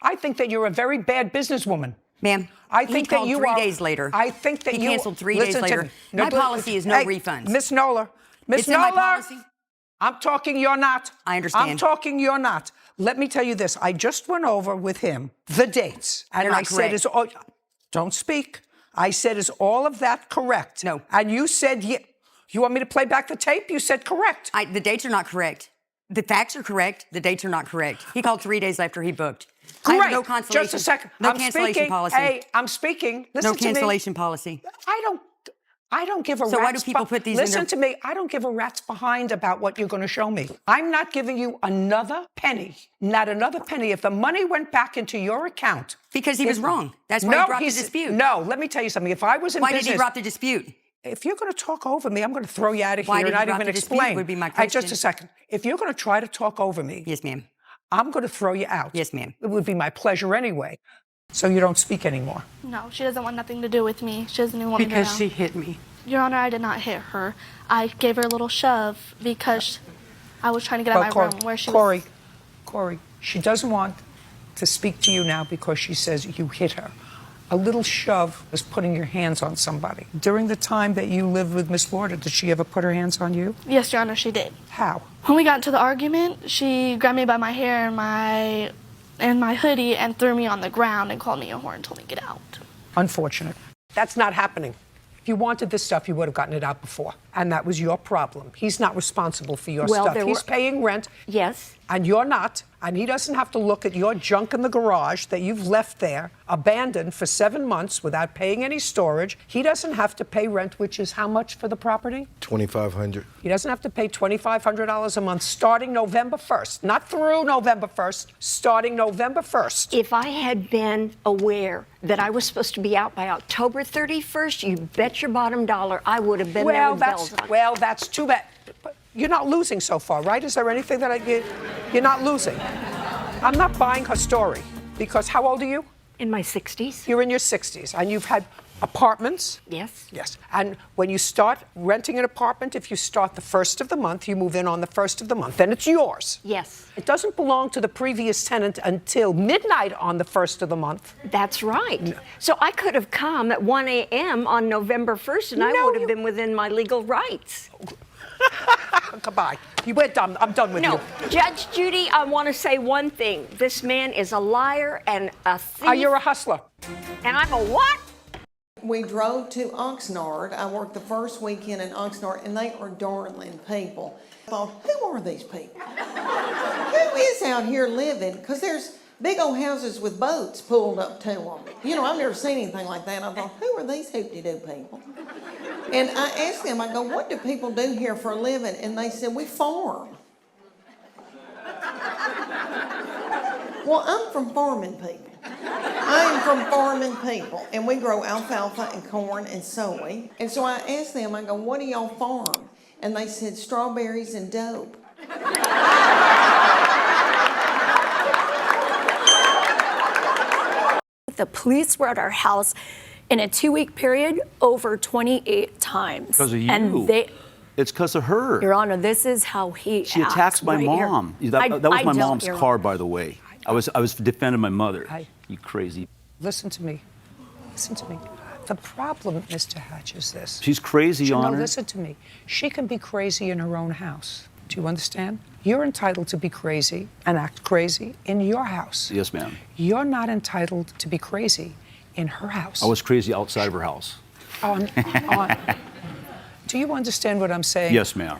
I think that you're a very bad businesswoman. Ma'am, I think he that called you 3 are, days later. I think that he you canceled 3 days listen to later. me. My but- policy is no hey, refunds. Miss Nola. Miss It's in my Nola. policy. I'm talking, you're not. I understand. I'm talking, you're not. Let me tell you this. I just went over with him the dates. And They're not I said, correct. don't speak. I said, is all of that correct? No. And you said, you want me to play back the tape? You said correct. The dates are not correct. The facts are correct. The dates are not correct. He called 3 days after he booked. Great. I have no cancellation. Just a second. No I'm cancellation speaking. policy. Hey, I'm speaking. Listen No to me. cancellation policy. I don't give a So why rat's do people put these in Listen their- to me. I don't give a rat's behind about what you're going to show me. I'm not giving you another penny. Not another penny. If the money went back into your account. Because he was wrong. That's why he brought the dispute. No, let me tell you something. If I was in Why business. did he drop the dispute? If you're going to talk over me, I'm going to throw you out of Why here did and he not drop even the dispute explain. would be my Hey, just question. a second. If you're going to try to talk over me. Yes, ma'am. I'm going to throw you out. Yes, ma'am. It would be my pleasure anyway. So you don't speak anymore. No, she doesn't want nothing to do with me. She doesn't even want me to know. Because she hit me. Your Honor, I did not hit her. I gave her a little shove because I was trying to get out of my room where she was. Corey, she doesn't want to speak to you now because she says you hit her. A little shove is putting your hands on somebody. During the time that you lived with Miss Florida, did she ever put her hands on you? Yes, Your Honor, she did. How? When we got into the argument, she grabbed me by my hair and my hoodie and threw me on the ground and called me a whore and told me to get out. Unfortunate. That's not happening. If you wanted this stuff, you would have gotten it out before. And that was your problem. He's not responsible for your stuff. He's paying rent. Yes. And you're not. And he doesn't have to look at your junk in the garage that you've left there, abandoned for 7 months without paying any storage. He doesn't have to pay rent, which is how much for the property? $2,500. He doesn't have to pay $2,500 a month starting November 1st. Not through November 1st, starting November 1st. If I had been aware that I was supposed to be out by October 31st, you bet your bottom dollar I would have been there with bells on. Well, that's too bad. But you're not losing so far, right? Is there anything that you're not losing? I'm not buying her story because how old are you? In my 60s. You're in your 60s and you've had apartments? Yes. Yes. And when you start renting an apartment, if you start the 1st of the month, you move in on the 1st of the month, then it's yours. Yes. It doesn't belong to the previous tenant until midnight on the 1st of the month. That's right. No. So I could have come at 1 a.m. on November 1st and I would have been within my legal rights. Goodbye. We're done. I'm done with you. No, Judge Judy, I want to say one thing. This man is a liar and a thief. You're a hustler. And I'm a what? We drove to Oxnard. I worked the first weekend in Oxnard, and they are darling people. I thought, who are these people? Who is out here living? Because there's big old houses with boats pulled up to them. You know, I've never seen anything like that. I thought, who are these hoop-de-doo people? And I asked them, I go, what do people do here for a living? And they said, we farm. Well, I'm from farming people. I'm from farming people, and we grow alfalfa and corn and soy. And so I asked them, I go, what do y'all farm? And they said, strawberries and dope. The police were at our house in a 2-week period over 28 times. Because of you. And they, It's because of her. Your Honor, this is how he She acts attacks my right here. mom. That was I my don't, mom's Your car, Honor. by the way. I was defending my mother. Hi. You crazy. Listen to me. Listen to me. The problem, Mr. Hatch, is this. She's crazy, No, Honor. listen to me. She can be crazy in her own house. Do you understand? You're entitled to be crazy and act crazy in your house. Yes, ma'am. You're not entitled to be crazy in her house. I was crazy outside of her house. Do you understand what I'm saying? Yes, ma'am.